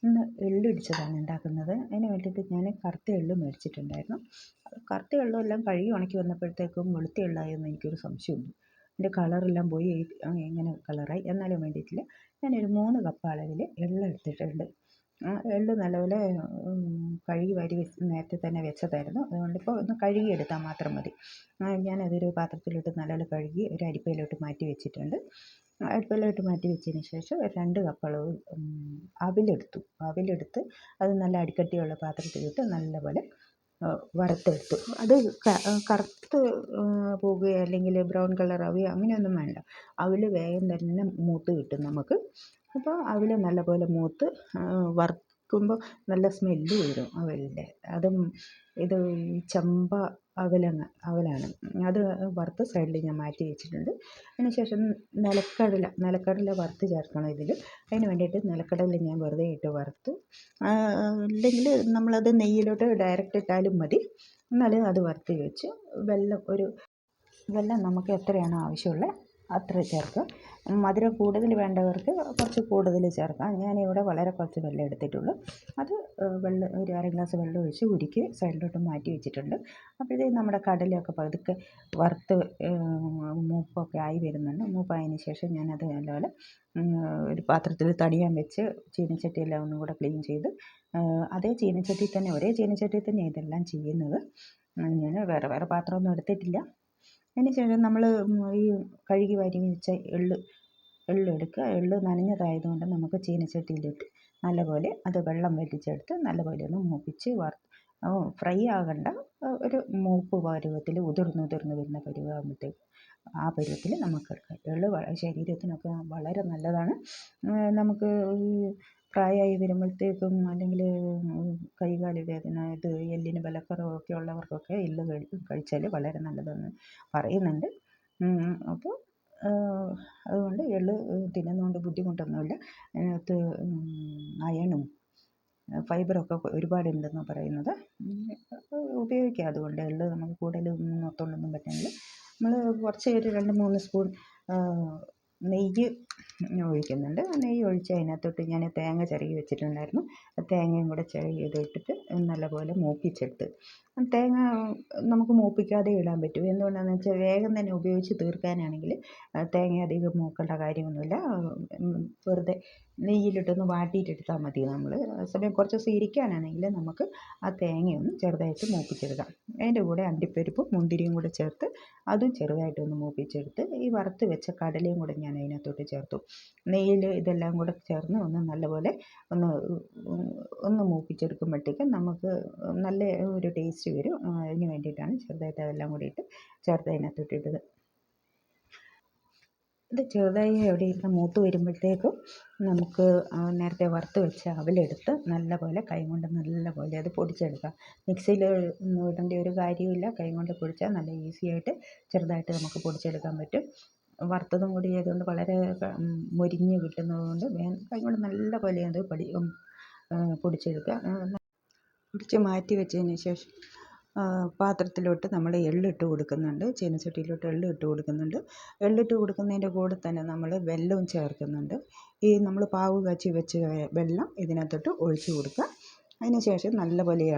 ഇന്ന് എള്ളിടിച്ചതാണ് ഉണ്ടാക്കുന്നത്. അതിന് വേണ്ടിയിട്ട് ഞാൻ കറുത്ത എള്ള് മേടിച്ചിട്ടുണ്ടായിരുന്നു. കറുത്ത എള്ളെല്ലാം കഴുകി ഉണക്കി വന്നപ്പോഴത്തേക്കും വെളുത്ത എള്ളായെന്ന് എനിക്കൊരു സംശയമുണ്ട്. അതിൻ്റെ കളറെല്ലാം പോയി ഇങ്ങനെ കളറായി. എന്നാലും വേണ്ടിയിട്ടില്ല, ഞാനൊരു 3 കപ്പ് അളവിൽ എള്ള് എടുത്തിട്ടുണ്ട്. എള്ള് നല്ലപോലെ കഴുകി വാരി നേരത്തെ തന്നെ വെച്ചതായിരുന്നു. അതുകൊണ്ടിപ്പോൾ ഒന്ന് കഴുകിയെടുത്താൽ മാത്രം മതി. ഞാനതൊരു പാത്രത്തിലിട്ട് നല്ലപോലെ കഴുകി ഒരു അരിപ്പയിലോട്ട് മാറ്റി വെച്ചിട്ടുണ്ട്. അരിപ്പയിലോട്ട് മാറ്റി വെച്ചതിന് ശേഷം 2 കപ്പ് അളവ് അവിലെടുത്ത് അത് നല്ല അടിക്കട്ടിയുള്ള പാത്രത്തിലിട്ട് നല്ലപോലെ വറുത്തെടുത്തു. അത് കറുത്ത് പോകുകയോ അല്ലെങ്കിൽ ബ്രൗൺ കളറാവുകയോ അങ്ങനെയൊന്നും വേണ്ട. അവിൽ വേഗം തന്നെ മൂത്ത് കിട്ടും നമുക്ക്. അപ്പോൾ അവിൽ നല്ലപോലെ മൂത്ത് വറുക്കുമ്പോൾ നല്ല സ്മെല്ല് വരും അവലിൻ്റെ. അതും ഇത് ചമ്പ അവലാണ്. അത് വറുത്ത് സൈഡിൽ ഞാൻ മാറ്റി വെച്ചിട്ടുണ്ട്. അതിന് ശേഷം നിലക്കടല വറുത്ത് ചേർക്കണം ഇതിൽ. അതിന് വേണ്ടിയിട്ട് നിലക്കടല ഞാൻ വെറുതെ ഇട്ട് വറുത്തു. അല്ലെങ്കിൽ നമ്മളത് നെയ്യിലോട്ട് ഡയറക്റ്റ് ഇട്ടാലും മതി. എന്നാലും അത് വറുത്ത് വെച്ച് വെള്ളം നമുക്ക് എത്രയാണോ ആവശ്യമുള്ളത് അത്ര ചേർക്കുക. മധുരം കൂടുതൽ വേണ്ടവർക്ക് കുറച്ച് കൂടുതൽ ചേർക്കാം. ഞാനിവിടെ വളരെ കുറച്ച് വെള്ളം എടുത്തിട്ടുള്ളൂ. അത് ഒരു അര ഗ്ലാസ് വെള്ളം ഒഴിച്ച് ഉരുക്കി സൈഡിലോട്ട് മാറ്റി വെച്ചിട്ടുണ്ട്. അപ്പോഴത്തേക്കും നമ്മുടെ കടലയൊക്കെ പതുക്കെ വറുത്ത് മൂപ്പൊക്കെ ആയി വരുന്നുണ്ട്. മൂപ്പായതിന് ശേഷം ഞാനത് നല്ലപോലെ ഒരു പാത്രത്തിൽ തണിയാൻ വെച്ച് ചീനച്ചട്ടിയെല്ലാം ഒന്നും കൂടെ ക്ലീൻ ചെയ്ത് ഒരേ ചീനച്ചട്ടി തന്നെ ഇതെല്ലാം ചെയ്യുന്നത്. ഞാൻ വേറെ പാത്രമൊന്നും എടുത്തിട്ടില്ല. അതിന് ശേഷം നമ്മൾ ഈ കഴുകി വാരി വെച്ച എള്ളെടുക്കുക. എള്ള് നനഞ്ഞതായതുകൊണ്ട് നമുക്ക് ചീനച്ചട്ടിയിലിട്ട് നല്ലപോലെ അത് വെള്ളം വറ്റിച്ചെടുത്ത് നല്ലപോലെ ഒന്ന് മൂപ്പിച്ച് ഫ്രൈ ആകണ്ട, ഒരു മൂപ്പ് പരുവത്തിൽ ഉതിർന്ന് വരുന്ന പരുവാകുമ്പോഴത്തേക്ക് ആ പരുവത്തിൽ നമുക്ക് എടുക്കാം. എള്ള് ശരീരത്തിനൊക്കെ വളരെ നല്ലതാണ്. നമുക്ക് ഈ പ്രായമായി വരുമ്പോഴത്തേക്കും അല്ലെങ്കിൽ കൈകാല് വേദന, എല്ലിന് ബലക്കുറവൊക്കെ ഉള്ളവർക്കൊക്കെ എള്ള് കഴിച്ചാൽ വളരെ നല്ലതെന്ന് പറയുന്നുണ്ട്. അപ്പോൾ അതുകൊണ്ട് എള്ള് തിന്നുന്നതുകൊണ്ട് ബുദ്ധിമുട്ടൊന്നുമില്ല. അതിനകത്ത് അയണും ഫൈബറൊക്കെ ഒരുപാടുണ്ടെന്ന് പറയുന്നത്. ഉപയോഗിക്കാം. അതുകൊണ്ട് എള്ള് നമുക്ക് കൂടുതലൊന്നും ഒത്തുകൊണ്ടൊന്നും പറ്റുന്നില്ല. നമ്മൾ കുറച്ച് ഒരു 2-3 സ്പൂൺ നെയ്യ് ഒഴിക്കുന്നുണ്ട്. നെയ്യ് ഒഴിച്ച് അതിനകത്തോട്ട് ഞാൻ തേങ്ങ ചിരകി വെച്ചിട്ടുണ്ടായിരുന്നു. തേങ്ങയും കൂടെ ചിരകിയതിട്ടിട്ട് നല്ലപോലെ മൂപ്പിച്ചെടുത്ത്. തേങ്ങ നമുക്ക് മൂപ്പിക്കാതെ ഇടാൻ പറ്റും. എന്തുകൊണ്ടാണെന്ന് വെച്ചാൽ വേഗം തന്നെ ഉപയോഗിച്ച് തീർക്കാനാണെങ്കിൽ തേങ്ങ അധികം മൂക്കേണ്ട കാര്യമൊന്നുമില്ല. വെറുതെ നെയ്യിലിട്ടൊന്ന് വാട്ടിയിട്ടെടുത്താൽ മതി നമ്മൾ. സമയം കുറച്ച് ഇരിക്കാനാണെങ്കിൽ നമുക്ക് ആ തേങ്ങയൊന്ന് ചെറുതായിട്ട് മൂപ്പിച്ചെടുക്കാം. അതിൻ്റെ കൂടെ അണ്ടിപ്പരിപ്പും മുന്തിരിയും കൂടെ ചേർത്ത് അതും ചെറുതായിട്ടൊന്ന് മൂപ്പിച്ചെടുത്ത് ഈ വറുത്ത് വെച്ച കടലയും കൂടെ ഞാൻ അതിനകത്തോട്ട് ചേർത്തു. നെയ്യിൽ ഇതെല്ലാം കൂടെ ചേർന്ന് നല്ലപോലെ ഒന്ന് മൂപ്പിച്ചെടുക്കുമ്പോഴത്തേക്കും നമുക്ക് നല്ല ഒരു ടേസ്റ്റ് വരും. അതിന് വേണ്ടിയിട്ടാണ് ചെറുതായിട്ട് അതെല്ലാം കൂടി ചേർത്ത് അതിനകത്തോട്ട് ഇട്ടത്. ഇത് ചെറുതായി അവിടെ ഇരുന്ന് മൂത്ത് വരുമ്പോഴത്തേക്കും നമുക്ക് നേരത്തെ വറുത്ത് വെച്ച അവലെടുത്ത് നല്ലപോലെ കൈകൊണ്ട് നല്ലപോലെ അത് പൊടിച്ചെടുക്കാം. മിക്സിയിൽ ഇടേണ്ട ഒരു കാര്യമില്ല. കൈകൊണ്ട് പൊടിച്ചാൽ നല്ല ഈസിയായിട്ട് ചെറുതായിട്ട് നമുക്ക് പൊടിച്ചെടുക്കാൻ പറ്റും. വറുത്തതും കൂടി ആയതുകൊണ്ട് വളരെ മൊരിഞ്ഞ് കിട്ടുന്നതുകൊണ്ട് കൈകൊണ്ട് നല്ലപോലെ അത് പൊടിച്ചെടുക്കുക. പൊടിച്ച് മാറ്റി വെച്ചതിന് ശേഷം പാത്രത്തിലോട്ട് നമ്മൾ എള്ളിട്ട് കൊടുക്കുന്നുണ്ട്. ചീനച്ചട്ടിയിലോട്ട് എള്ളിട്ട് കൊടുക്കുന്നുണ്ട്. എള്ളിട്ട് കൊടുക്കുന്നതിൻ്റെ കൂടെ തന്നെ നമ്മൾ വെല്ലവും ചേർക്കുന്നുണ്ട്. ഈ നമ്മൾ പാവ് കാച്ചി വെച്ച് വെള്ളം ഇതിനകത്തോട്ട് ഒഴിച്ച് കൊടുക്കുക. അതിന് ശേഷം നല്ലപോലെ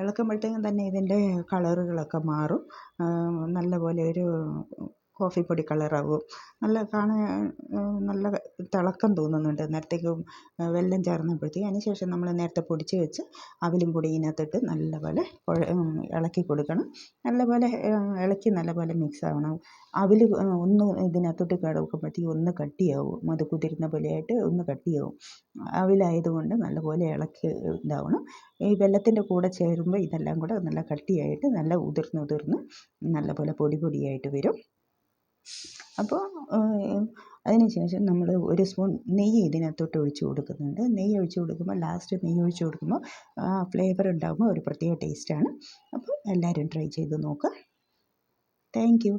ഇളക്കുമ്പോഴത്തേക്കും തന്നെ ഇതിൻ്റെ കളറുകളൊക്കെ മാറും. നല്ലപോലെ ഒരു കോഫിപ്പൊടി കളറാവും. നല്ല തിളക്കം തോന്നുന്നുണ്ട് നേരത്തേക്കും വെല്ലം ചേർന്നപ്പോഴത്തേക്കും. അതിന് ശേഷം നമ്മൾ നേരത്തെ പൊടിച്ച് വെച്ച് അവലും കൂടി ഇതിനകത്തിട്ട് നല്ലപോലെ ഇളക്കി കൊടുക്കണം. നല്ലപോലെ ഇളക്കി നല്ലപോലെ മിക്സ് ആവണം. അവൽ ഒന്ന് ഇതിനകത്തോട്ട് കിടക്കുമ്പോഴത്തേക്കും ഒന്ന് കട്ടിയാവും. അത് കുതിരുന്ന പോലെയായിട്ട് ഒന്ന് കട്ടിയാവും. അവലായതുകൊണ്ട് നല്ലപോലെ ഇളക്കി ഇതാവണം. ഈ വെള്ളത്തിൻ്റെ കൂടെ ചേരുമ്പോൾ ഇതെല്ലാം കൂടെ നല്ല കട്ടിയായിട്ട് നല്ല ഉതിർന്ന് നല്ലപോലെ പൊടിയായിട്ട് വരും. അപ്പോൾ അതിന് ശേഷം നമ്മൾ 1 സ്പൂൺ നെയ്യ് ഇതിനകത്തോട്ട് ഒഴിച്ച് കൊടുക്കുന്നുണ്ട്. നെയ്യ് ഒഴിച്ച് കൊടുക്കുമ്പോൾ ലാസ്റ്റ് നെയ്യ് ഒഴിച്ച് കൊടുക്കുമ്പോൾ ആ ഫ്ലേവർ ഉണ്ടാകുമ്പോൾ ഒരു പ്രത്യേക ടേസ്റ്റാണ്. അപ്പോൾ എല്ലാവരും ട്രൈ ചെയ്ത് നോക്കുക. Thank you.